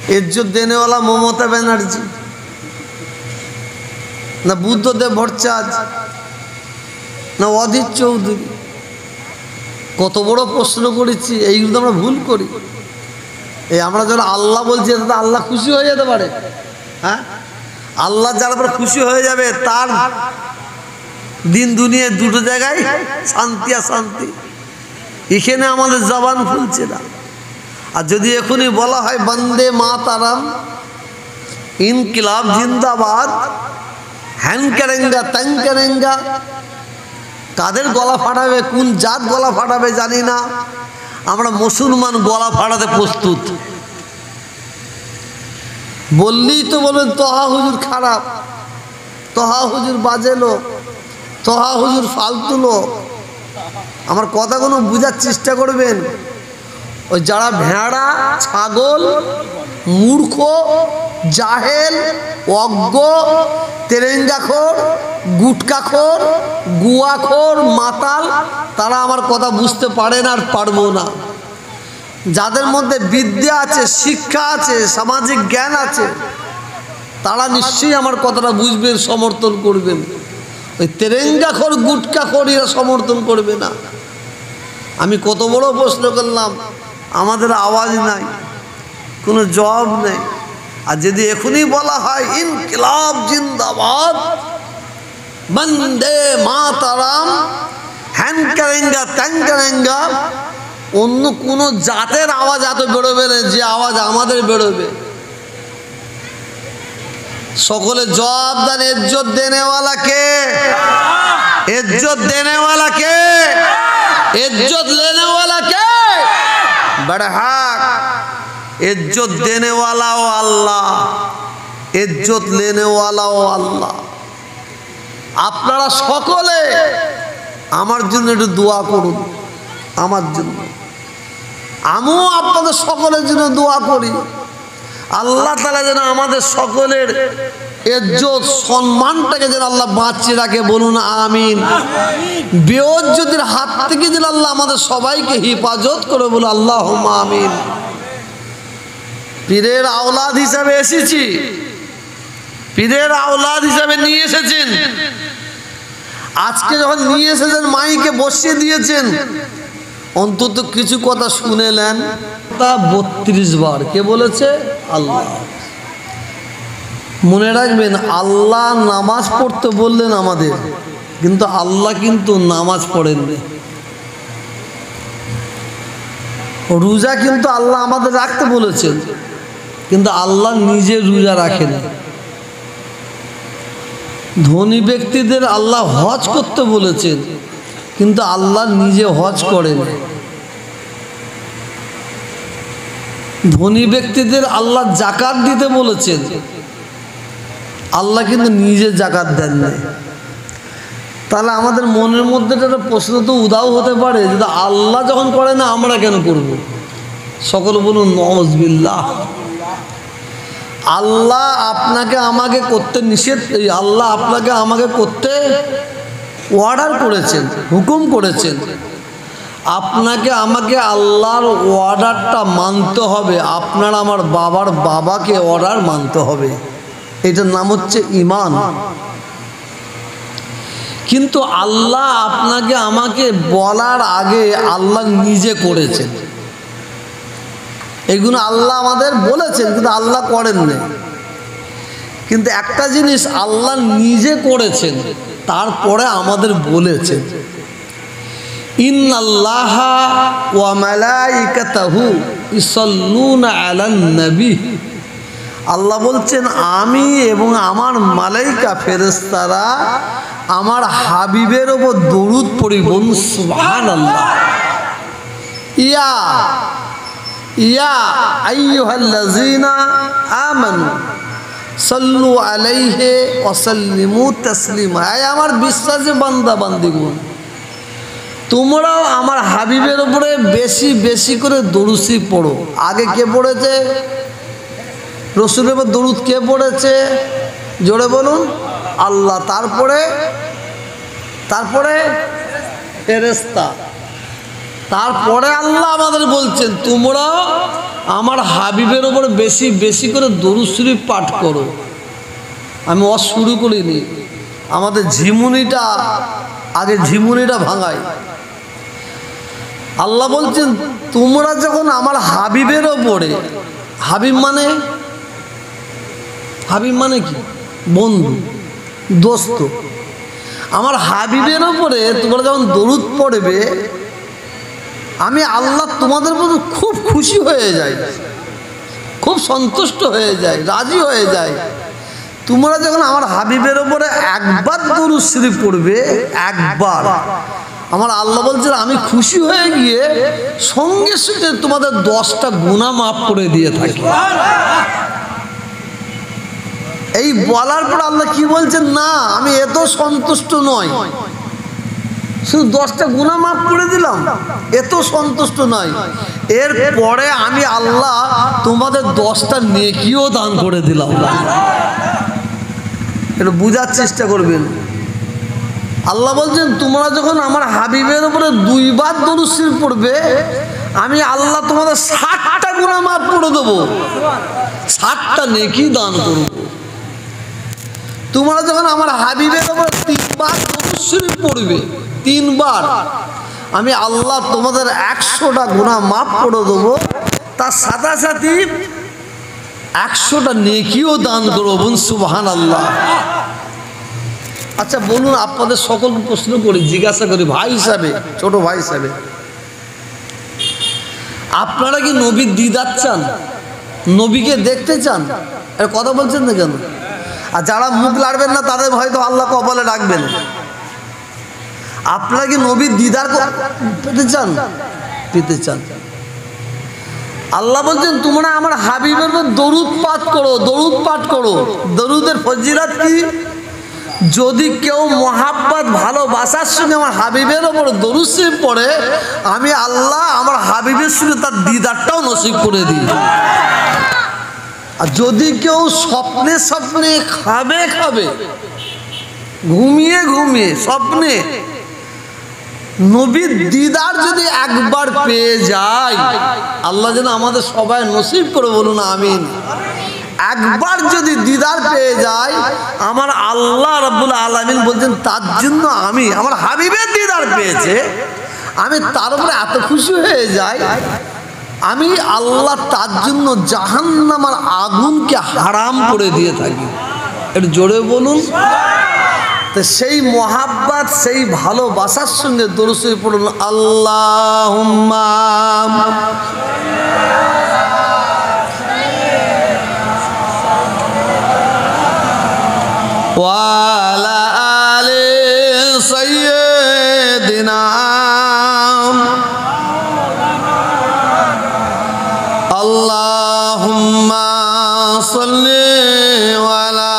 इज्जत देने वाला ममता बनर्जी ना बुद्धदेव भट्टाचार्य ना অধীর চৌধুরী কত বড় প্রশ্ন করেছি এইগুলো তো আমরা ভুল করি এই আমরা যখন আল্লাহ বলছি তাতে আল্লাহ খুশি হয়ে যেতে পারে হ্যাঁ আল্লাহ যার উপর খুশি হয়ে যাবে তার দিন দুনিয়ায় দুটো জায়গায় শান্তি আর শান্তি এখানে আমাদের জবান খুলছে না আর যদি এখনই বলা হয় বন্দে মাতারাম ইনকিলাব জিন্দাবাদ হ্যান করেঙ্গা ত্যাং করেঙ্গা কাদের গলা ফাটাবে কোন জাত গলা ফাটাবে জানি না আমরা মুসলমান গলা ফাটাতে প্রস্তুত বললেই তো বলবেন তোহা হুজুর খারাপ তোহা হুজুর বাজে লোক তোহা হুজুর ফালতু লোক আমার কথাগুলো বোঝার চেষ্টা করবেন ওই যারা ভেড়া ছাগল মূর্খ জাহেল অজ্ঞ তেরেঙ্গাখোর গুটকাখোর গুয়াখোর মাতাল তারা আমার কথা বুঝতে পারে না আর পারবো না যাদের মধ্যে বিদ্যা আছে শিক্ষা আছে সামাজিক জ্ঞান আছে তারা নিশ্চয়ই আমার কথাটা বুঝবেন সমর্থন করবেন ওই তেরেঙ্গাখোর গুটকাখোর এরা সমর্থন করবে না আমি কত বড় প্রশ্ন করলাম আমাদের আওয়াজ নাই কোনো জবাব নেই আর যদি এখনই বলা হয় ইনকিলাব জিন্দাবাদ বন্দে মাতারাম হ্যান করেঙ্গা ত্যাং করেঙ্গা অন্য কোনো জাতের আওয়াজ এত বেরোবে না যে আওয়াজ আমাদের বেরোবে সকলে জবাব দেন ইজ্জত দেনেওয়ালা কে ইজ্জত দেনেওয়ালা কে इज्जत लेने वाला क्या बड़ा हक इज्जत देने वाला हो अल्लाह इज्जत लेने वाला हो अल्लाह আপনারা সকলে আমার জন্য একটু দোয়া করুন আমার জন্য আমিও আপনাদের সকলের জন্য দোয়া করি আল্লাহ তাআলা যেন আমাদের সকলের ইজ্জত সম্মানটাকে যেন আল্লাহ বাঁচিয়ে রাখে বলুন আমিন বেইজ্জতির হাত থেকে যেন আল্লাহ আমাদের সবাইকে হেফাজত করে বলুন আল্লাহুম্মা আমিন পীরের আওলাদ হিসেবে এসেছি পীরের আওলাদ হিসেবে নিয়ে এসেছেন আজকে যখন নিয়ে এসেছেন মাইকে বসিয়ে দিয়েছেন অন্তত কিছু কথা শুনেলেন তা 32 বার কে বলেছে আল্লাহ মনে রাখবেন আল্লাহ নামাজ পড়তে বললেন আমাদের কিন্তু আল্লাহ কিন্তু নামাজ পড়েন না রোজা কিন্তু আল্লাহ আমাদের রাখতে বলেছেন কিন্তু আল্লাহ নিজে রোজা রাখেন ধনী ব্যক্তিদের আল্লাহ হজ করতে বলেছেন কিন্তু আল্লাহ নিজে হজ করেন ধনী ব্যক্তিদের আল্লাহ যাকাত দিতে বলেছেন আল্লাহ কিন্তু নিজে যাকাত দেন না তাহলে আমাদের মনের মধ্যে একটা প্রশ্ন তো উদাও হতে পারে যে আল্লাহ যখন করে না আমরা কেন করব সকল বলুন নাউযুবিল্লাহ আল্লাহ আপনাকে আমাকে করতে নিষেধ আল্লাহ আপনাকে আমাকে করতে অর্ডার করেছেন হুকুম করেছেন আপনাকে আমাকে আল্লাহর অর্ডারটা মানতে হবে আপনার আমার বাবার বাবাকে অর্ডার মানতে হবে এটার নাম হচ্ছে ঈমান কিন্তু আল্লাহ আপনাকে আমাকে বলার আগে আল্লাহ নিজে করেছেন এগুলো আল্লাহ আমাদের বলেছেন কিন্তু আল্লাহ করেন না কিন্তু একটা জিনিস আল্লাহ নিজে করেছেন তারপরে আমাদের বলেছেন ইন্নাল্লাহা ওয়া মালাইকাতাহু ইসাল্লুনা আলান নবী আল্লাহ বলছেন আমি এবং আমার মালাইকা ফেরেশতারা আমার হাবিবের উপর দরুদ পড়ি বলুন সুবহানাল্লাহ ইয়া ইয়া আইয়ুহাল্লাযীনা আমানু সাল্লু আলাইহি ওয়া সাল্লিমু তাসলিমা হে আমার বিশ্বাসী বান্দা বান্দীগণ তোমরাও আমার হাবিবের উপরে বেশি বেশি করে দরুদ পড়ো আগে কে পড়েছে রাসূলের উপর দরুদ কে পড়েছে জোরে বলুন আল্লাহ তারপরে ফেরেশতা তারপরে আল্লাহ আমাদের বলছেন তোমরা আমার হাবিবের ওপরে বেশি বেশি করে দরুদ শরীফ পাঠ করো। আমি শুরু করিনি, আমাদের ঝিমুনিটা আগে ঝিমুনিটা ভাঙাই। আল্লাহ বলছেন তোমরা যখন আমার হাবিবের ওপরে, হাবিব মানে কি? বন্ধু, দোস্ত। আমার হাবিবের ওপরে তোমরা যখন দরুদ পড়বে, আমি আল্লাহ তোমাদের প্রতি খুব খুশি হয়ে যাই, খুব সন্তুষ্ট হয়ে যায়, রাজি হয়ে যায়। তোমরা যখন আমার হাবিবের ওপরে একবার দরুদ শরীফ পড়বে, একবার, আমার আল্লাহ বলছে আমি খুশি হয়ে গিয়ে সঙ্গে সঙ্গে তোমাদের 10টা গুনাহ মাফ করে দিয়ে থাকি। এই বলার পর আল্লাহ কি বলছেন, না আমি এত সন্তুষ্ট নয়, শুধু 10টা গুনাহ মাফ করে দিলাম, এত সন্তুষ্ট নয়, এর পরে আমি আল্লাহ তোমাদের 10টা নেকিও দান করে দিলাম। এটা বুঝার চেষ্টা করবেন। আল্লাহ বলছেন তোমরা যখন আমার হাবিবের উপরে 2 বার দরুদ শরীফ পড়বে, আমি আল্লাহ তোমাদের 60টা গুনাহ মাফ করে দেবো, 60টা নেকি দান করব। তোমরা যখন আমার হাবিবের উপরে 3 বার দরুদ শরীফ পড়বে, 3 বার, আমি আল্লাহ তোমাদের 100টা গুনাহ মাফ করে দেবো, তার সাথে সাথে 100টা নেকিও দান করবো। সুবহানাল্লাহ। আচ্ছা বলুন, আপনাদের সকলকে প্রশ্ন করি, জিজ্ঞাসা করি, ভাই হিসাবে, ছোট ভাই হিসাবে, আপনারা কি নবীর দিদার চান? নবীকে দেখতে চান? এর কথা বলছেন না কেন? আর যারা মুখ লাড়বেন না তাদের হয়তো আল্লাহ কপালে রাখবেন। আপনারা কি নবীর দিদার পেতে চান? পেতে চান। আল্লাহ বলছেন তোমরা আমার হাবিবের উপর দরুদ পাঠ করো, দরুদ পাঠ করো। দরুদের ফজিলত কি? যদি কেউ মোহাব্বত ভালোবাসার সঙ্গে আমার হাবিবের ওপর দরুদ শরীফ পড়ে, আমি আল্লাহ আমার হাবিবের সঙ্গে তার দিদারটাও নসিব করে দিই। আর যদি কেউ স্বপ্নে স্বপ্নে, খাবে খাবে, ঘুমিয়ে ঘুমিয়ে স্বপ্নে নবীর দিদার যদি একবার পেয়ে যায়, আল্লাহ যেন আমাদের সবাই নসিব করে, বলুন আমিন। একবার যদি দিদার পেয়ে যায়, আমার আল্লাহ রাব্বুল আলামিন বলছেন তার জন্য আমি, আমার হাবিবের দিদার পেয়েছে, আমি তার উপরে এত খুশি হয়ে যাই, আমি আল্লাহ তার জন্য জাহান্নামের আগুনকে হারাম করে দিয়ে থাকি। একটু জোরে বলুন। তো সেই মোহাব্বত, সেই ভালোবাসার সঙ্গে দরুদ শরীফ পড়ুন। আল্লাহুম্মা ওয়ালা আলি সাইয়্যিদিনা আল্লাহুম্মা সাল্লি ওয়ালা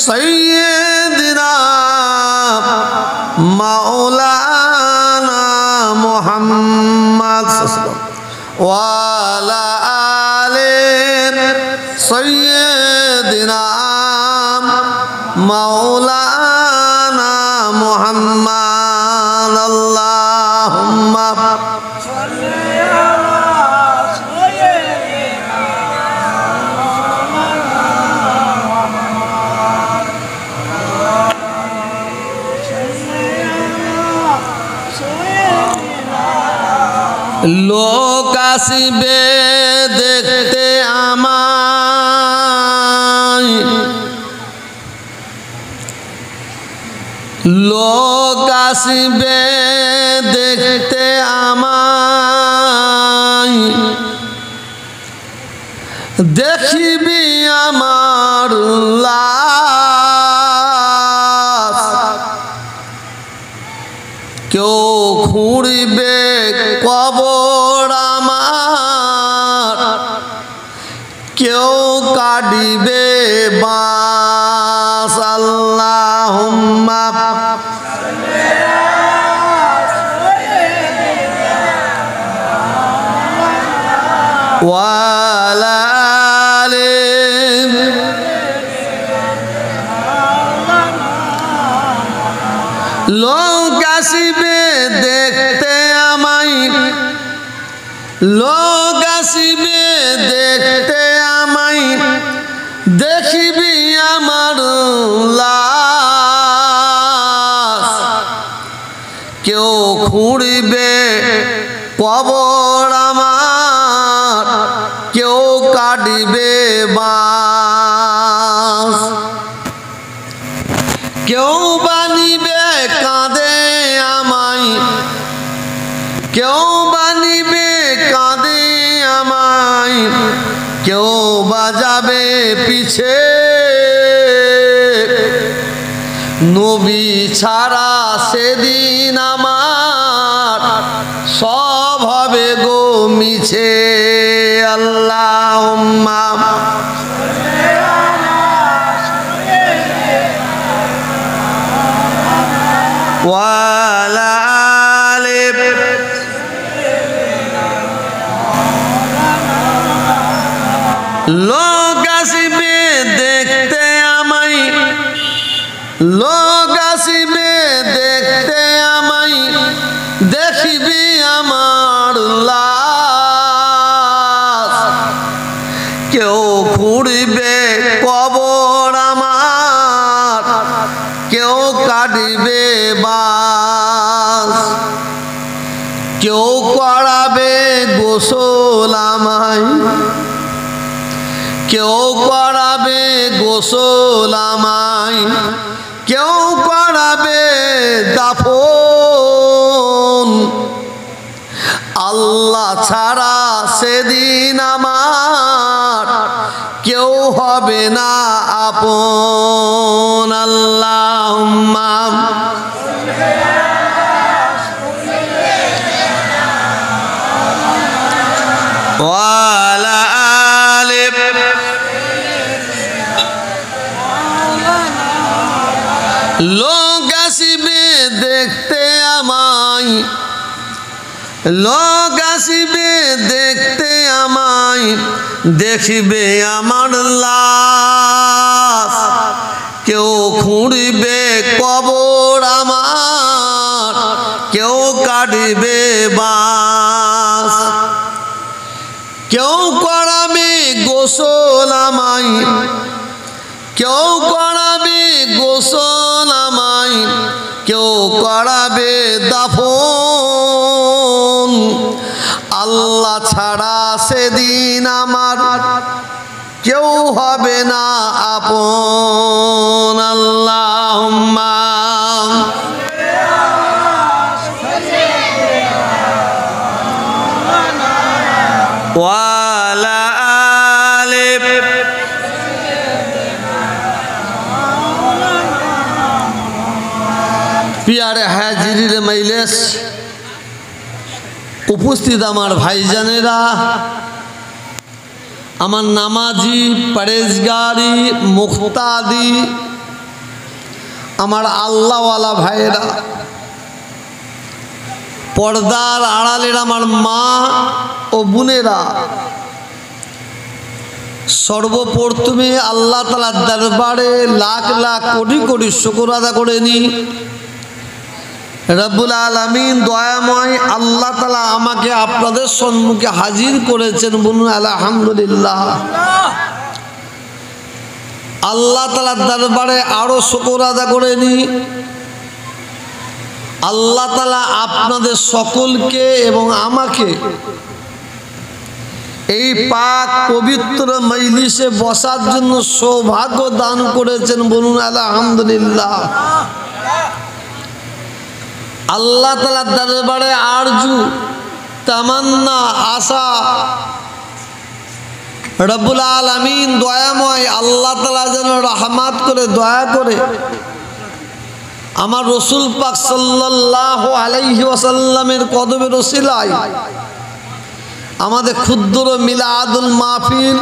সাইয়্যিদিনা মাওলানা মুহাম্মদ ওয়ালা আলি সাইয়্যিদিনা মাওলানা মুহাম্মদ আল্লাহুম্মা সাল্লি আলা সাইয়্যিদিনা লোক আসিবে দেখতে আমায়, লোক আসিবে দেখতে আমায়, দেখিবি আমার লাশ, কেউ খুঁড়িবে কবর আমার, কেউ কাটিবে বাঁশ। আল্লাহুম্মা ওয়ালা আলি লোক আসিবে দেখতে আমায়, লোক আসিবে দেখতে আমায়, দেখিবি আমার লাশ। কেউ খুঁড়িবে কবর আমার, কেউ কাটিবে বাঁশ। কেউ বানিবে কাঁদে আমায়, কেউ বানিবে কাঁদে আমায়, কেউ বাজাবে পিছে। নবী ছাড়া সেদিন আমার সব হবে গো মিছে। আল্লাহুম্মা ওয়ালা আলি। লোক আসিবে দেখতে আমায়, লোক আসিবে দেখতে আমায়, দেখিবি আমার লাশ। কেউ খুঁড়িবে কবর আমার, কেউ কাটিবে বাঁশ। কেউ করাবে গোসল আমায়, কেউ করাবে গোসল আমায়, কেউ করাবে দাফন। আল্লাহ ছাড়া সেদিন আমার কেউ হবে না আপন। আল্লাহুম্মা ওয়ালা আলি। লোক আসিবে দেখতে আমায়, লোক আসিবে দেখতে আমায়, দেখিবে আমার লাশ। কেউ খুঁড়িবে কবর আমার, কেউ কাটিবে বাঁশ। কেউ করাবে গোসল আমায়, কেউ করাবে গোসল আমায়, কেউ করাবে দাফন। আল্লাহ ছাড়া সেদিন আমার কেউ হবে না আপন। আল্লাহুম্মা ওয়ালা আলি। পিয়ারে হাজির মাইলেস উপস্থিত আমার ভাইজানেরা, আমার নামাজি পরেজগারি মুক্তাদি আমার আল্লাহওয়ালা ভাইয়েরা, পর্দার আড়ালের আমার মা ও বোনেরা, সর্বপ্রথমে আল্লাহ তাআলার দরবারে লাখ লাখ কোটি কোটি শুকর আদা করে নি। রব্বুল আলামিন দয়াময় আল্লাহ তাআলা আমাকে আপনাদের সম্মুখে হাজির করেছেন, বলুন আলহামদুলিল্লাহ। আল্লাহ তাআলার দরবারে আরো শুকর আদা করে নি। আল্লাহ তাআলা আপনাদের সকলকে এবং আমাকে এই পাক পবিত্র মজলিসে বসার জন্য সৌভাগ্য দান করেছেন, বলুন আলহামদুলিল্লাহ। আল্লাহ তাআলার দরবারে আরজু তামান্না আশা রব্বুল আলামিন দয়াময় আল্লাহ তাআলা যেন রহমত করে দয়া করে আমার রসুল পাক সাল্লাল্লাহু আলাইহি ওয়াসাল্লামের কদমের ওসিলায় আমাদের ক্ষুদ্র মিলাদুল মাহফিল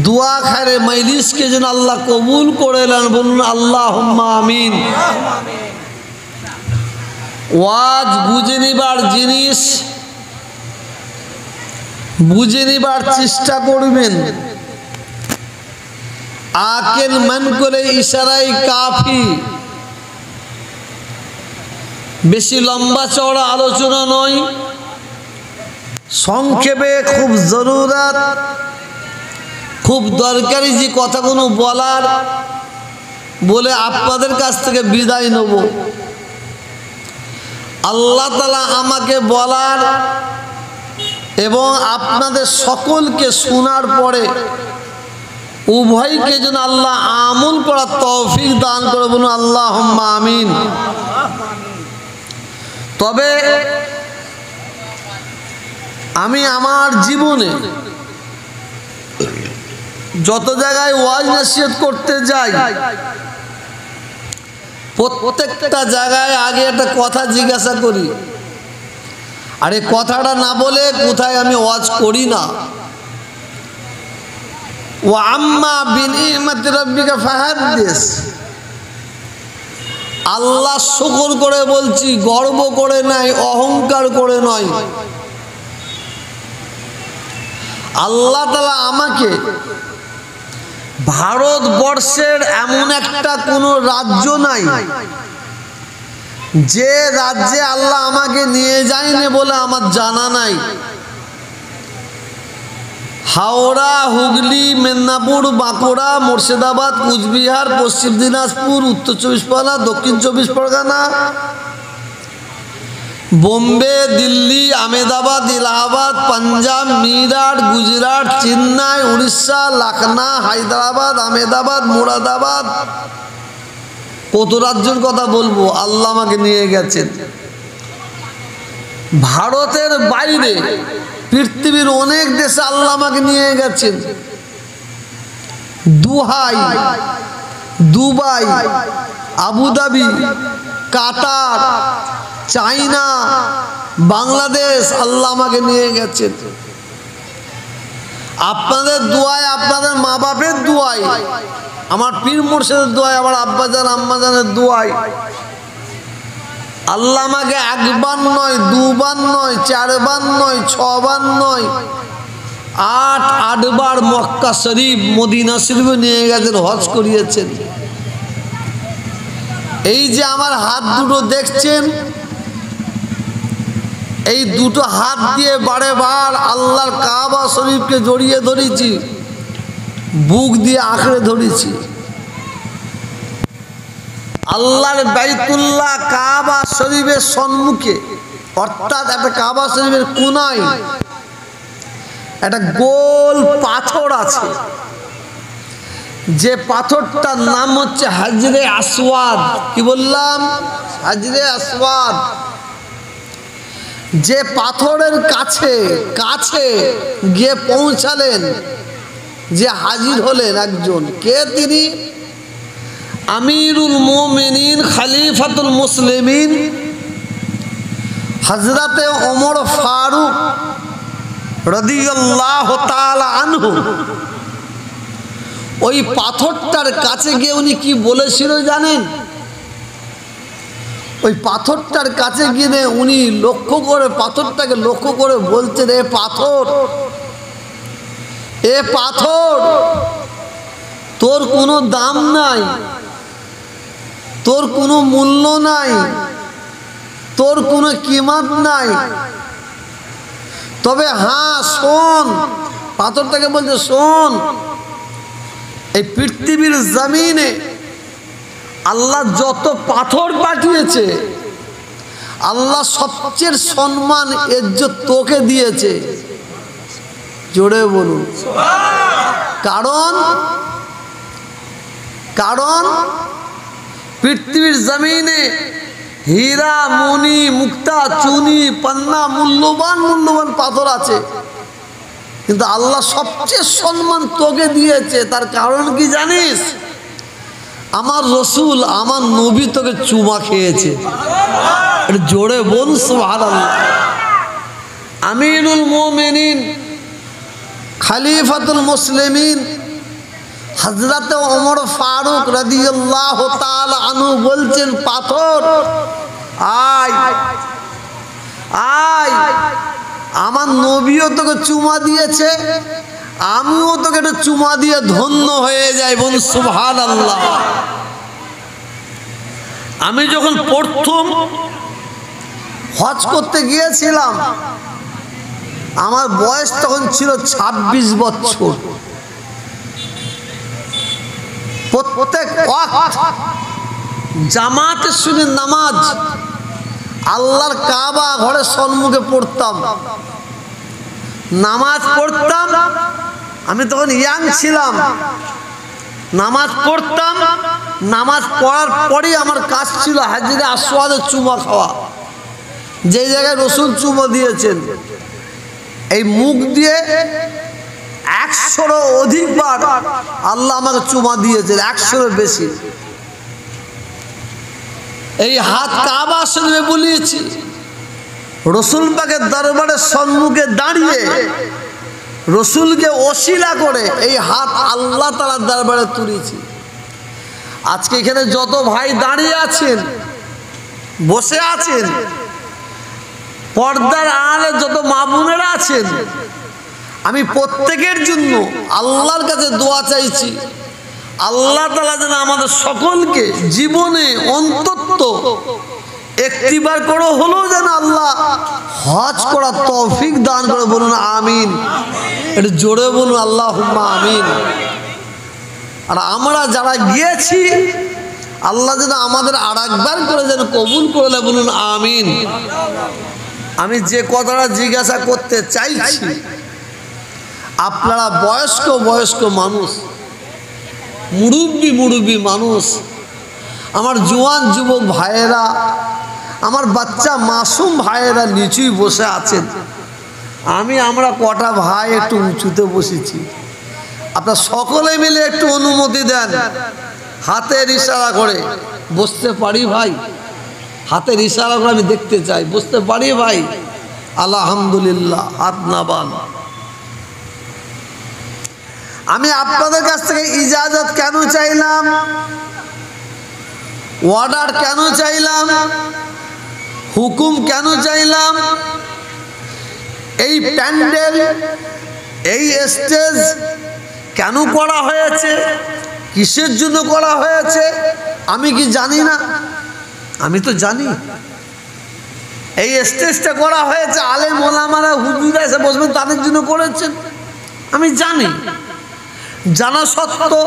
দোয়া খায়রে মজলিসকে যেন আল্লাহ কবুল করে নেন, বলুন আল্লাহুম্মা আমিন। ওয়াজ বুঝে নিবার জিনিস বুঝে নিবার চেষ্টা করবেন, আকেল মন করে ইশারাই কাফি। বেশি লম্বা চওড়া আলোচনা নয়, সংক্ষেপে খুব জরুরত, খুব দরকারি যে কথাগুলো বলার বলে আপনাদের কাছ থেকে বিদায় নেব। আল্লাহ তাআলা আমাকে বলার এবং আপনাদের সকলকে শোনার পরে উভয়কে যেন আল্লাহ আমল করার তৌফিক দান করে, বলুন আল্লাহুম্মা আমিন। তবে আমি আমার জীবনে যত জায়গায় ওয়াজ নসিহত করতে যাই, প্রত্যেকটা জায়গায় আগে একটা কথা জিজ্ঞাসা করি, আর এই কথাটা না বলে কোথায় আমি ওয়াজ করি না। ওয়া আম্মা বিনিমাতি রাব্বিকা ফাহাদ্দিস, আল্লাহ শুকর করে বলছি, গর্ব করে নয়, অহংকার করে নয়। আল্লাহ তাআলা আমাকে ভারতবর্ষের এমন একটা কোনো রাজ্য নাই যে রাজ্যে আল্লাহ আমাকে নিয়ে যায়নি বলে আমার জানা নাই। হাওড়া, হুগলি, মেদিনীপুর, বাঁকুড়া, মুর্শিদাবাদ, কুচবিহার, পশ্চিম দিনাজপুর, উত্তর চব্বিশ পরগনা, দক্ষিণ চব্বিশ পরগনা, বোম্বে, দিল্লি, আহমেদাবাদ, এলাহাবাদ, পাঞ্জাব, মিরাট, গুজরাট, চেন্নাই, উড়িষ্যা, লখনউ, হায়দ্রাবাদ, আহমেদাবাদ, মুরাদাবাদ, কত রাজ্যের কথা বলবো, আল্লাহ আমাকে নিয়ে গেছেন। ভারতের বাইরে পৃথিবীর অনেক দেশে আল্লাহ আমাকে নিয়ে গেছেন। দুবাই, আবুধাবি, কাতার, চাইনা, বাংলাদেশ, আল্লাহ আমাকে নিয়ে গেছেন। আপনাদের দোয়ায়, আপনাদের মা বাপের দোয়ায়, আমার পীর মুর্শিদের দোয়ায়, আমার আব্বাজান আম্মাজানের দোয়ায় আল্লাহ আমাকে একবার নয়, দুবার নয়, চারবার নয়, ছবার নয়, আটবার মক্কা শরীফ, মদিনা শরীফে নিয়ে গেছেন, হজ করিয়েছেন। এই যে আমার হাত দুটো দেখছেন, এই দুটো হাত দিয়ে বারে বার আল্লাহর কাবা শরীফকে জড়িয়ে ধরেছি, বুক দিয়ে আঁকড়ে ধরেছি। আল্লাহর বাইতুল্লাহ কাবা শরীফের সম্মুখে, অর্থাৎ একটা কাবা শরীফের কোনায় একটা গোল পাথর আছে, যে পাথরটার নাম হচ্ছে হাজরে আসওয়াদ। কি বললাম? হাজরে আসওয়াদ। যে পাথরের কাছে কাছে গিয়ে পৌঁছালেন, যে হাজির হলেন একজন, কে তিনি? আমিরুল মুমিনিন, খলিফাতুল মুসলিমিন, হযরতে ওমর ফারুক রাদিয়াল্লাহু তাআলা আনহু। ওই পাথরটার কাছে গিয়ে উনি কি বলেছিল জানেন? ওই পাথরটার কাছে গিয়ে উনি লক্ষ্য করে, পাথরটাকে লক্ষ্য করে বলছেন, এ পাথর, এ পাথর, তোর কোনো দাম নাই, তোর কোনো মূল্য নাই, তোর কোনো কিমাত নাই। তবে হ্যাঁ শোন, পাথরটাকে বলছে, শোন, এই পৃথিবীর জমিনে আল্লাহ যত পাথর পাঠিয়েছে, আল্লাহ সবচেয়ে সম্মান ইজ্জত তোকে দিয়েছে। জোরে বলুন। কারণ পৃথিবীর জমিনে হীরা, মণি, মুক্তা, চুনি, পান্না, মূল্যবান মূল্যবান পাথর আছে, কিন্তু আল্লাহ সবচেয়ে সম্মান তোকে দিয়েছে। তার কারণ কি জানিস? আমার রসুল, আমার নবী তোকে চুমা খেয়েছে। জোরে বল সুবহানাল্লাহ। আমিরুল মুমিনিন, খলিফাতুল মুসলিমিন, হযরতে ওমর ফারুক রাদিয়াল্লাহু তাআলা আনহু বলছেন, পাথর আয় আয়, আমার নবীও তোকে চুমা দিয়েছে, আমিও তোকে একটা চুমা দিয়ে ধন্য হয়ে যাই। বল সুবহানাল্লাহ। আমি যখন প্রথম হজ করতে গিয়েছিলাম, আমার বয়স তখন ছিল 26 বছর। প্রত্যেক ওয়াক্ত জামাতের সঙ্গে নামাজ আল্লাহর কাবা ঘরের সম্মুখে পড়তাম, নামাজ পড়তাম। আমি তখন ইয়াং ছিলাম, নামাজ পড়তাম। নামাজ পড়ার পরেই আমার কাজ ছিল হাজরে আসওয়াদের চুমা খাওয়া, যে জায়গায় রসুল চুমা দিয়েছেন। এই মুখ দিয়ে 100-এরও অধিকবার আল্লাহ আমাকে চুমা দিয়েছেন, 100-এর বেশি। এই হাত কাবা শরীফে বুলিয়েছি, রসুল পাকের দরবারের সম্মুখে দাঁড়িয়ে রসুলকে ওসিলা করে এই হাত আল্লাহ তাআলার দরবারে তুলেছি। আজকে এখানে যত ভাই দাঁড়িয়ে আছেন, বসে আছেন, পর্দার আড়ালে যত মা বোনেরা আছেন, আমি প্রত্যেকের জন্য আল্লাহর কাছে দোয়া চাইছি, আল্লাহ তাআলা যেন আমাদের সকলকে জীবনে অন্তত একটিবার করে হলেও যেন আল্লাহ হজ করার তৌফিক দান করে। বলুন আমিন। একটু জোরে বলুন আল্লাহুম্মা আমিন। আর আমরা যারা গিয়েছি আল্লাহ যেন আমাদের আরেকবার করে যেন কবুল করলে। বলুন আমিন। আমি যে কথাটা জিজ্ঞাসা করতে চাইছি, আপনারা বয়স্ক মানুষ, মুরব্বী মানুষ, আমার জোয়ান যুবক ভাইয়েরা, আমার বাচ্চা মাসুম ভাইয়েরা নিচুই বসে আছেন। আমরা কটা ভাই একটু উঁচুতে বসেছি। আপনারা সকলে মিলে একটু অনুমতি দেন, হাতের ইশারা করে বসতে পারি ভাই? হাতের ইশারা করে আমি দেখতে চাই, বসতে পারি ভাই? আলহামদুলিল্লাহ, হাত নাবান। আমি আপনাদের কাছ থেকে ইজাজত কেন চাইলাম, অর্ডার কেন চাইলাম, হুকুম কেন চাইলাম? এই প্যান্ডেল, এই স্টেজ কেন করা হয়েছে, কিসের জন্য করা হয়েছে আমি কি জানি না? আমি তো জানি। এই স্টেজটা করা হয়েছে আলেম ওলামারা হুজুরা এসে বসবেন, তাদের জন্য করেছেন, আমি জানি। জানা সত্ত্বেও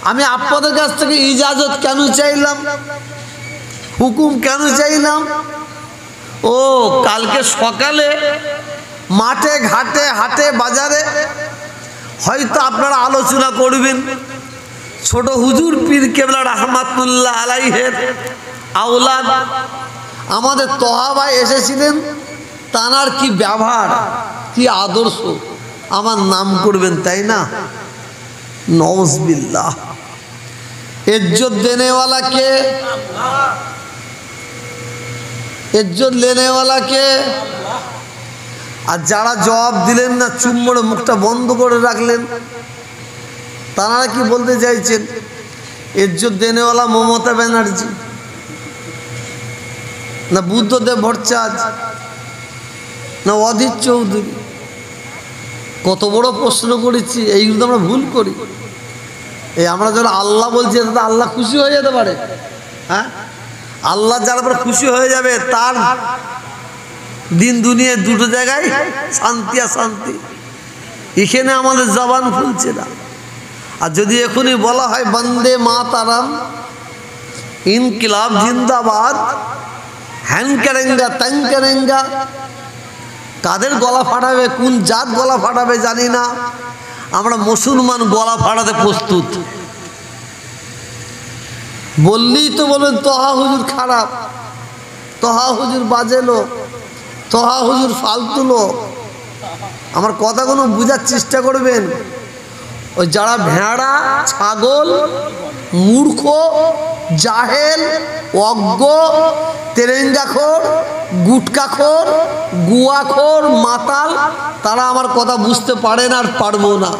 আমি আপনাদের কাছ থেকে ইজাজত কেন চাইলাম, হুকুম কেন চাইলাম? ও কালকে সকালে মাঠে ঘাটে হাটে বাজারে হয়তো আপনারা আলোচনা করবেন, ছোট হুজুর পীর কেবলা রাহমাতুল্লাহ আলাইহির আওলাদ আমাদের তোহা ভাই এসেছিলেন। তানার কি ব্যবহার, কি আদর্শ, আমার নাম করবেন, তাই না? নওজবিল্লাহ। इज्जत देने वाला के, इज्जत लेने वाला के। আর যারা জবাব দিলেন না, চুপ করে মুখটা বন্ধ করে রাখলেন, তারা কি বলতে চাইছেন? ইজ্জত দেনে वाला মমতা ব্যানার্জি না বুদ্ধদেব ভট্টাচার্য না অধীর চৌধুরী? কত বড় প্রশ্ন করেছি, এইগুলো তো আমরা ভুল করি। এই আমরা যারা আল্লাহ বলছি, তাতে আল্লাহ খুশি হয়ে যেতে পারে। হ্যাঁ, আল্লাহ যার উপর খুশি হয়ে যাবে তার দিন দুনিয়ায় দুটো জায়গায় শান্তি আর শান্তি। এখানে আমাদের জবান খুলছে না। আর যদি এখনই বলা হয় বন্দে মাতারাম, ইনকিলাব জিন্দাবাদ, হ্যান করেঙ্গা ত্যাং করেঙ্গা, কাদের গলা ফাটাবে, কোন জাত গলা ফাটাবে জানি না, আমরা মুসলমান গলা ফাটাতে প্রস্তুত। বললেই তো বলেন তোহা হুজুর খারাপ, তোহা হুজুর বাজে লোক, তোহা হুজুর ফালতু লোক। আমার কথাগুলো বোঝার চেষ্টা করবেন। ওই যারা ভেড়া, ছাগল, মূর্খ, জাহেল, অজ্ঞ, তেরেঙ্গাখোর, গুটকাখোর, গুয়াখোর, মাতাল, তারা আমার কথা বুঝতে পারে না আর পারবো না।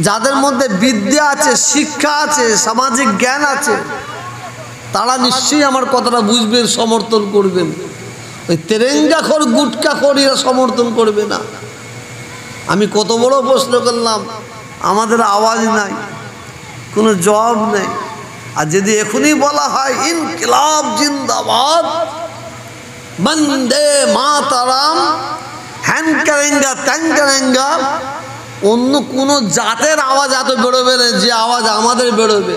যাদের মধ্যে বিদ্যা আছে, শিক্ষা আছে, সামাজিক জ্ঞান আছে, তারা নিশ্চয়ই আমার কথাটা বুঝবেন, সমর্থন করবেন। ওই তেরেঙ্গাখোর, গুটকাখোর এরা সমর্থন করবে না। আমি কত বড় প্রশ্ন করলাম, আমাদের আওয়াজ নাই, কোনো জবাব নেই। আর যদি এখনই বলা হয় ইনকিলাব জিন্দাবাদ, বন্দে মাতারাম, হ্যান কারেঙ্গা ত্যাং কারেঙ্গা, অন্য কোন জাতের আওয়াজ এত বেরোবে না যে আওয়াজ আমাদের বেরোবে।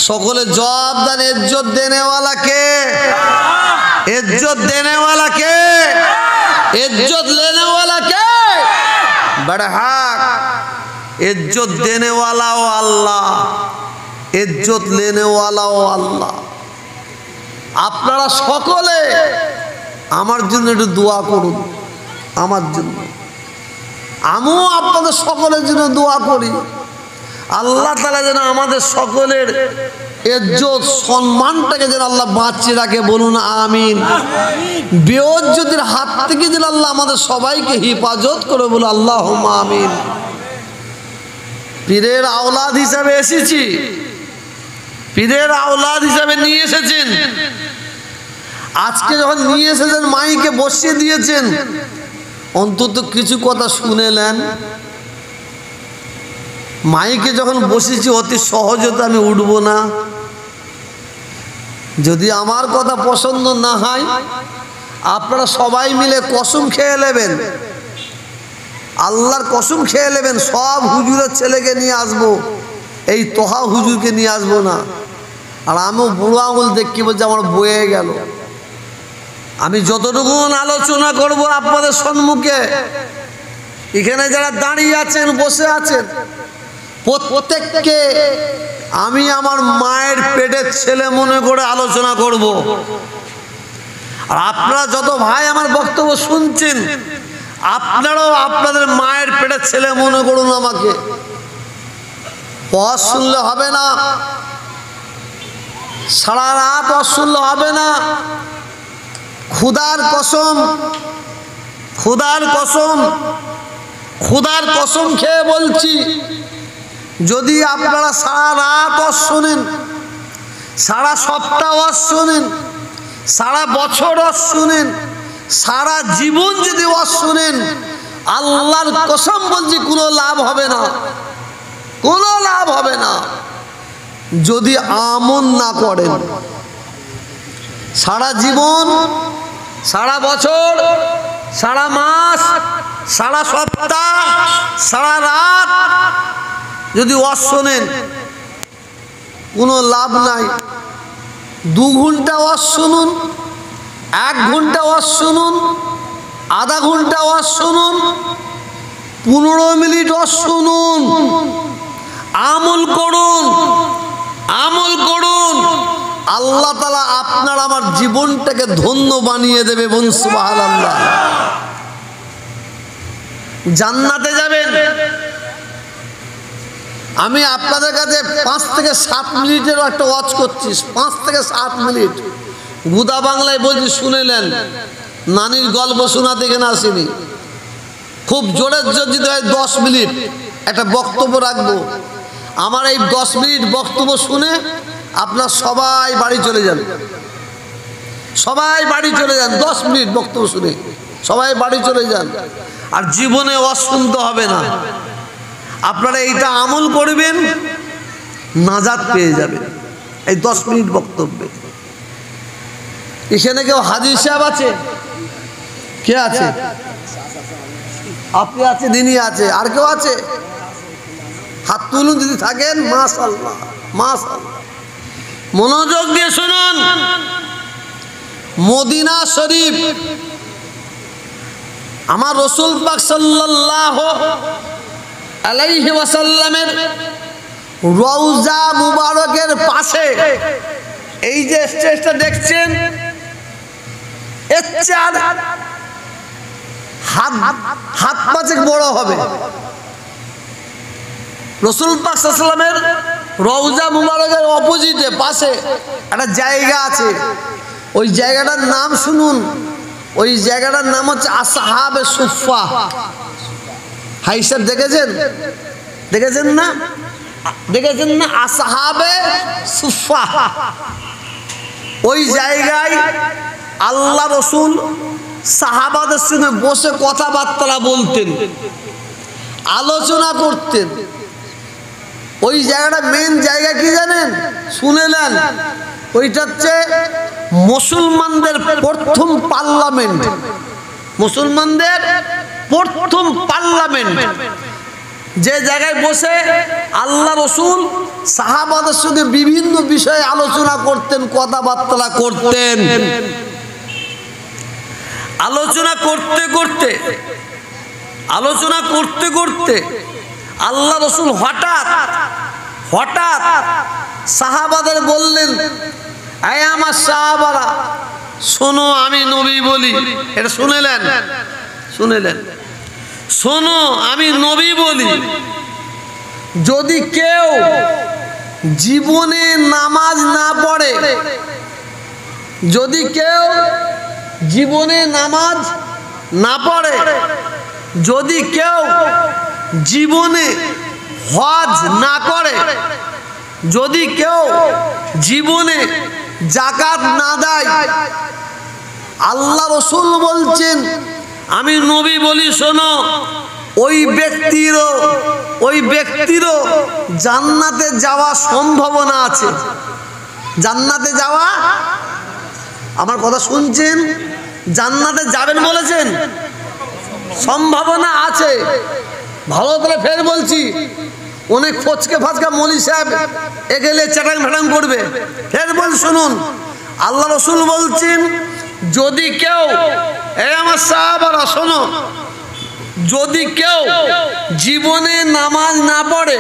সকলে জবাব দেন, ইজ্জত দেনেওয়ালা কে? ইজ্জত দেনেওয়ালা কে? ইজ্জত লেনেওয়ালা কে? বড় হক ইজ্জত দেনেওয়ালাও আল্লাহ, ইজ্জত লেনেওয়ালাও আল্লাহ। আপনারা সকলে আমার জন্য একটু দোয়া করুন, আমার জন্য। আমিও আপনাদের সকলের জন্য দোয়া করি, আল্লাহ তাআলা যেন আমাদের সকলের ইজ্জত সম্মানটাকে যেন আল্লাহ বাঁচিয়ে রাখে। বলুন আমিন। বেইজ্জতির হাত থেকে যেন আল্লাহ আমাদের সবাইকে হেফাজত করে, বলুন আল্লাহুম্মা আমিন। পীরের আওলাদ হিসাবে এসেছি, পীরের আওলাদ হিসাবে নিয়ে এসেছেন। আজকে যখন নিয়ে এসেছেন, মাইকে বসিয়ে দিয়েছেন, অন্তত কিছু কথা শুনেলেন। মাইকে যখন বসেছি অতি সহজে তো আমি উঠব না। যদি আমার কথা পছন্দ না হয়, আপনারা সবাই মিলে কসম খেয়ে নেবেন, আল্লাহর কসম খেয়ে নেবেন, সব হুজুরের ছেলেকে নিয়ে আসবো, এই তোহা হুজুরকে নিয়ে আসবো না। আর আমিও বুড়ো আঙুল দেখি বলছি আমার বয়ে গেল। আমি যতটুকু আলোচনা করব আপনাদের সম্মুখে, এখানে যারা দাঁড়িয়ে আছেন, বসে আছেন, প্রত্যেককে আমি আমার মায়ের পেটের ছেলে মনে করে আলোচনা করব। আর আপনারা যত ভাই আমার বক্তব্য শুনছেন, আপনারাও আপনাদের মায়ের পেটের ছেলে মনে করুন আমাকে। ওয়াজ শুনলে হবে না, সারা রাত ওয়াজ শুনলে হবে না। খুদার কসম, খুদার কসম, খুদার কসম খেয়ে বলছি, যদি আপনারা সারা রাত ওয়াজ শোনেন, সারা সপ্তাহ ওয়াজ শোনেন, সারা বছর ওয়াজ শোনেন, সারা জীবন যদি ওয়াজ শোনেন, আল্লাহর কসম বলছি কোনো লাভ হবে না, কোনো লাভ হবে না যদি আমল না করেন। সারা জীবন, সারা বছর, সারা মাস, সারা সপ্তাহ, সারা রাত যদি ওয়াজ শোনেন, কোনো লাভ নাই। 2 ঘন্টা ওয়াজ শুনুন, 1 ঘন্টা ওয়াজ শুনুন, আধা ঘন্টা ওয়াজ শুনুন, 15 মিনিট ওয়াজ শুনুন, আমল করুন, আমল করুন। আল্লাহ তাআলা আপনার আমার জীবনটাকে ধন্য বানিয়ে দেবে। বলুন সুবহানাল্লাহ। জান্নাতে যাবেন। আমি আপনাদের কাছে 5 থেকে 7 মিনিটের একটা ওয়াজ করছি, 5 থেকে 7 মিনিট গুদা বাংলায় বলছি, শুনেলেন। নানির গল্প শোনাতে এখানে আসেনি। খুব জোরে যদি হয় 10 মিনিট একটা বক্তব্য রাখবো। আমার এই 10 মিনিট বক্তব্য শুনে আপনার সবাই বাড়ি চলে যান, সবাই বাড়ি চলে যান। 10 মিনিট বক্তব্য শুনে সবাই বাড়ি চলে যান। আর জীবনে ওয়াজ শুনতে হবে না। আপনারা এইটা আমল করবেন, নাজাত পেয়ে যাবেন এই 10 মিনিট বক্তব্যে। এখানে কেউ হাজী সাহেব আছে? কে আছে? আপনি আছে, দিনী আছে, আর কেউ আছে? হাত তুলুন যদি থাকেন। মাশাআল্লাহ, মাশাআল্লাহ। মনোযোগ দিয়ে শুনুন। মদিনা শরীফ, আমার রাসূল পাক সাল্লাল্লাহু আলাইহি ওয়াসাল্লামের রওজা মুবারকের পাশে এই যে স্টেজটা দেখছেন, এর চার হাত পাঁচেক বড় হবে। রাসূল পাক সাল্লাল্লাহু আলাইহি ওয়াসাল্লামের রওজা মুবারকের অপোজিটে পাশে একটা জায়গা আছে। ওই জায়গাটার নাম শুনুন, ওই জায়গাটার নাম হচ্ছে আসহাবে সুফা। হাই সাহেব দেখেছেন? দেখেছেন না? দেখেছেন না? আসহাবে সুফা। ওই জায়গায় আল্লাহ রসুল সাহাবাদের সঙ্গে বসে কথাবার্তা বলতেন, আলোচনা করতেন। ওই জায়গাটা মেন জায়গা কি জানেন? শুনে নেন। ওইটা হচ্ছে মুসলমানদের প্রথম পার্লামেন্ট, মুসলমানদের প্রথম পার্লামেন্ট, যে জায়গায় বসে আল্লাহ রসুল সাহাবাদের সঙ্গে বিভিন্ন বিষয়ে আলোচনা করতেন, কথাবার্তা করতেন। আলোচনা করতে করতে আল্লাহ রসুল হঠাৎ সাহাবাদের বললেন, আয় আমার সাহাবারা শোনো, আমি নবী বলি। এটা শুনেলেন? শোনো, আমি নবী বলি, যদি কেউ জীবনে নামাজ না পড়ে, যদি কেউ জীবনে নামাজ না পড়ে, যদি কেউ জীবনে হজ না করে, যদি কেউ জীবনে যাকাত না দেয়, আল্লাহ রসুল বলছেন, আমি নবী বলি, শোনো, ওই ব্যক্তিরও জান্নাতে যাওয়া সম্ভাবনা আছে। জান্নাতে যাওয়া, আমার কথা শুনছেন? জান্নাতে যাবেন বলেছেন, সম্ভাবনা আছে। ভালো করে ফের বলছি, অনেক ফচকে ফাচকা মৌলী সাহেব এগেলে চ্যাটাং ফ্যাটাং করবে। ফের বল, শুনুন, আল্লাহ রসুল বলছেন, যদি কেউ, আমার সাহাবারা শোনো, যদি কেউ জীবনে নামাজ না পড়ে,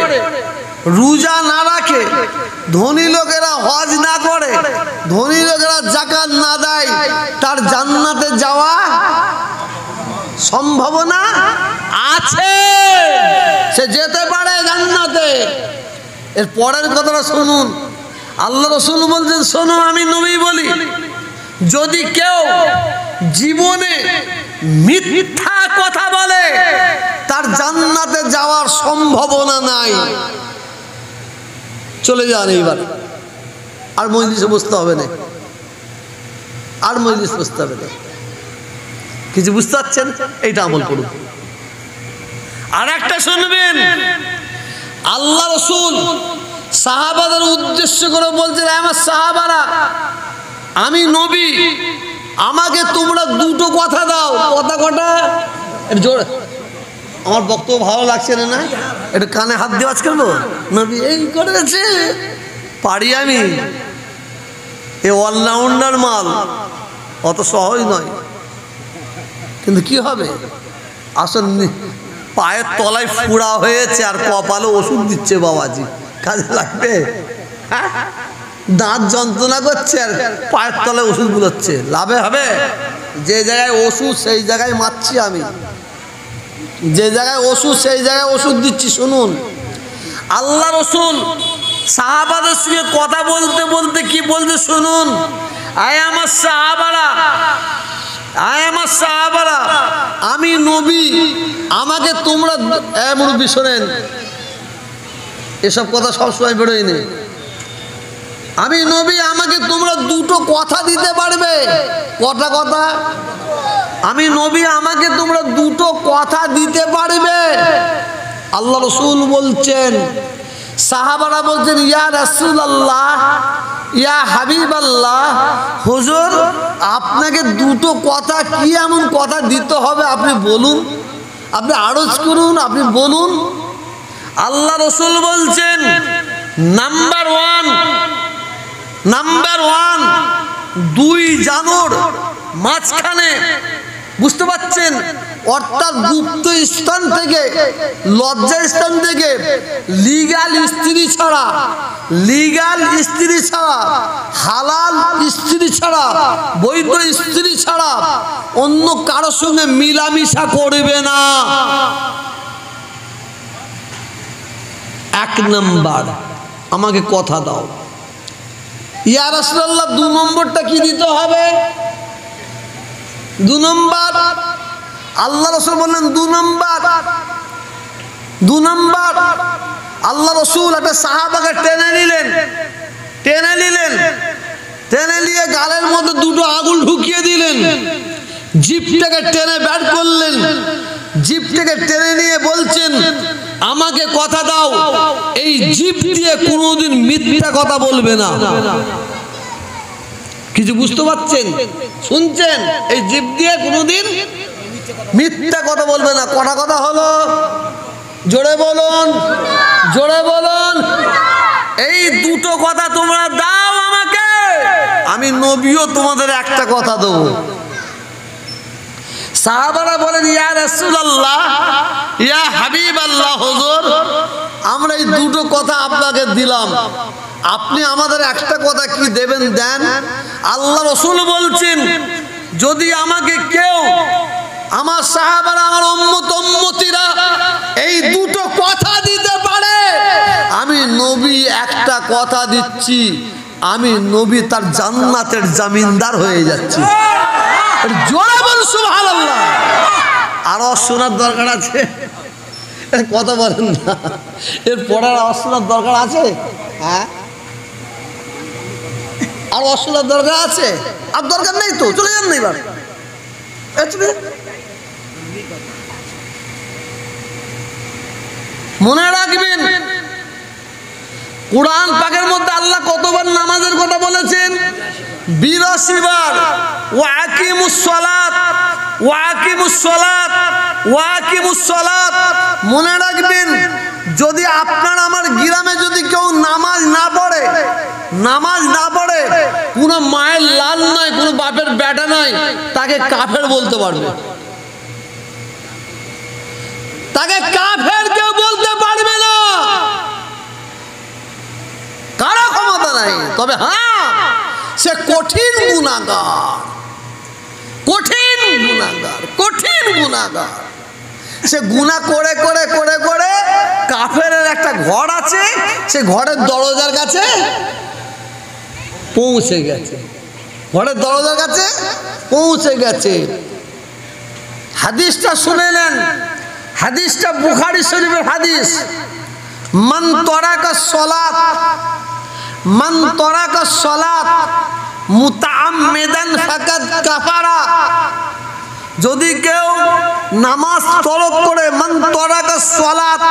রোজা না রাখে, ধনী লোকেরা হজ না করে, ধনী লোকেরা যাকাত না দেয়, তার জান্নাতে যাওয়া সম্ভাবনা আছে, সে যেতে পারে জান্নাতে। এর পরের কথাটা শুনুন, আল্লাহ রসুল বলছেন, শোনো, আমি নবী বলি, যদি কেউ জীবনে মিথ্যা কথা বলে, তার জান্নাতে যাওয়ার সম্ভাবনা নাই। চলে যান এইবার, আর মজলিসে বসতে হবে না, আর মজলিস বসতে হবে না। কিছু বুঝতে পারছেন? এইটা আমল করুন। আর একটা শুনবেন, আল্লাহ রসুল সাহাবাদের উদ্দেশ্য করে বলছেন, আমার সাহাবারা, আমি নবী, আমাকে তোমরা দুটো কথা দাও। কথা কটা? জোর, আমার বক্তব্য ভালো লাগছে না, একটু কানে হাত দিয়ে আজ করবো। নবী এই করেছে, পারি আমি, এ অলরাউন্ডার মাল, অত সহজ নয়। কিন্তু কি হবে, আসল পায়ের তলায় ফুড়া হয়েছে আর কপালে ওষুধ দিচ্ছে বাবাজি, কাজে লাগবে? দাঁত যন্ত্রণা করছে আর পায়ের তলায় ওষুধ বুলোচ্ছে, লাভে হবে? যে জায়গায় ওষুধ সেই জায়গায় মারছি আমি, যে জায়গায় ওষুধ সেই জায়গায় ওষুধ দিচ্ছি। শুনুন, আল্লাহ রসুল সাহাবাদের সঙ্গে কথা বলতে বলতে কি বলতে শুনুন, আয় আমার সাহাবারা, আমি নবী, আমাকে তোমরা, মুরব্বী শোনেন, এসব কথা সবসময় বেরোয়নি। আমি নবী, আমাকে তোমরা দুটো কথা দিতে পারবে? কটা কথা? আমি নবী, আমাকে তোমরা দুটো কথা দিতে পারবে? আল্লাহ রসুল বলছেন, সাহাবারা বলছেন, ইয়া রাসূলুল্লাহ, ইয়া হাবিবাল্লাহ, হুজুর, আপনাকে দুটো কথা, কি এমন কথা দিতে হবে আপনি বলুন, আপনি আরজ করুন, আপনি বলুন। আল্লাহ রসুল বলছেন, নাম্বার ওয়ান, দুই জানুর মাঝখানে, বুঝতে পাচ্ছেন, অর্থাৎ গুপ্ত স্থান থেকে, লজ্জা স্থান থেকে, লিগাল স্ত্রী ছাড়া, হালাল স্ত্রী ছাড়া, বৈধ স্ত্রী ছাড়া অন্য কারোর সঙ্গে মিলামিশা করবে না। এক নাম্বার, আমাকে কথা দাও। ইয়া রাসূলুল্লাহ, 2 নম্বরটা কি দিতে হবে? 2 নম্বর, আল্লাহ রসুল বললেন 2 নম্বর, আল্লাহ রসুল একটা সাহাবাকে টেনে নিয়ে গালের মধ্যে দুটো আঙুল ঢুকিয়ে দিলেন, জিভটাকে টেনে বের করলেন, জিভটাকে টেনে নিয়ে বলছেন, আমাকে কথা দাও, এই জিভ দিয়ে কোনোদিন মিথ্যা কথা বলবে না। কিছু বুঝতে পারছেন? শুনছেন? এই জিভ দিয়ে কোনোদিন মিথ্যা কথা বলবে না। কটা কথা হলো? জোরে বলুন, জোরে বলুন। এই দুটো কথা তোমরা দাও আমাকে, আমি নবীও তোমাদের একটা কথা দেবো। সাহাবারা বলেন, ইয়া রাসূলুল্লাহ, ইয়া হাবিবাল্লাহ, হুজুর আমরা এই দুটো কথা আপনাকে দিলাম, আপনি আমাদের একটা কথা কি দেবেন? দেন। আল্লাহ রাসূল বলছেন, যদি আমাকে কেউ, আমার সাহাবারা, আমার উম্মতিরা এই দুটো কথা দিতে পারে, আমি নবী একটা কথা দিচ্ছি, আমি নবী তার জান্নাতের জামিনদার হয়ে যাচ্ছি। জোরে বল সুবহানাল্লাহ। আরো শোনার দরকার আছে? কথা বলেন না, এর পড়ার আওয়াজ শোনার দরকার আছে? হ্যাঁ, আরো শোনার দরকার আছে? আর দরকার নেই তো, চলে যান না এবার। মনে রাখবেন, কুরআন পাকের মধ্যে আল্লাহ কতবার নামাজের কথা বলেছেন? 82 বার। ওয়াকিমুস সালাত, ওয়াকিমুস সালাত, ওয়াকিমুস সালাত। মনে রাখবেন, যদি আপনার আমার গ্রামে যদি কেউ নামাজ না পড়ে, নামাজ না পড়ে, কোনো মায়ের লাল নয়, কোনো বাপের বেটা নয়, তাকে কাফের বলতে পারবে, তাকে কাফের কেউ বলতে পারবে না, কারো ক্ষমতা নাই। তবে হ্যাঁ, সে কঠিন গুনাহগার, কঠিন গুনাহগার, কঠিন গুনাহগার। সে গুনাহ করে করে করে করে কাফেরের একটা ঘর আছে, সে ঘরের দরজার কাছে পৌঁছে গেছে, ঘরের দরজার কাছে পৌঁছে গেছে। হাদিসটা শুনে নেন, হাদিসটা বুখারী শরীফের হাদিস। মান তারাকাস সালাত, মান তারাকাস সালাত মুতাআম্মিদান ফাকাদ কাফারা। যদি কেউ নামাজ তরক করে, মান তারাকাস সালাত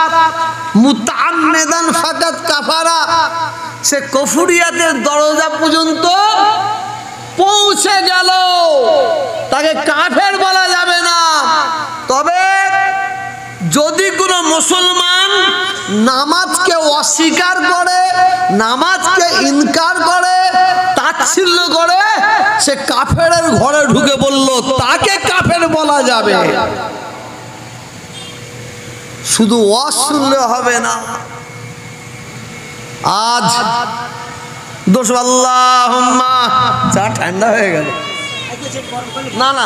মুতাআম্মিদান ফাকাদ কাফারা, সে কুফরিয়াতের দরজা পর্যন্ত পৌঁছে গেল, তাকে কাফের বলা যাবে না। তবে যদি কোনো মুসলমান নামাজকে অস্বীকার করে, নামাজকে ইনকার করে, তাচ্ছিল্য করে, সে কাফেরের ঘরে ঢুকে বলল, তাকে কাফের বলা যাবে। শুধু ওয়াজ শুনলে হবে না। আজ দোষ আল্লাহুম্মা, চা ঠান্ডা হয়ে গেল। না না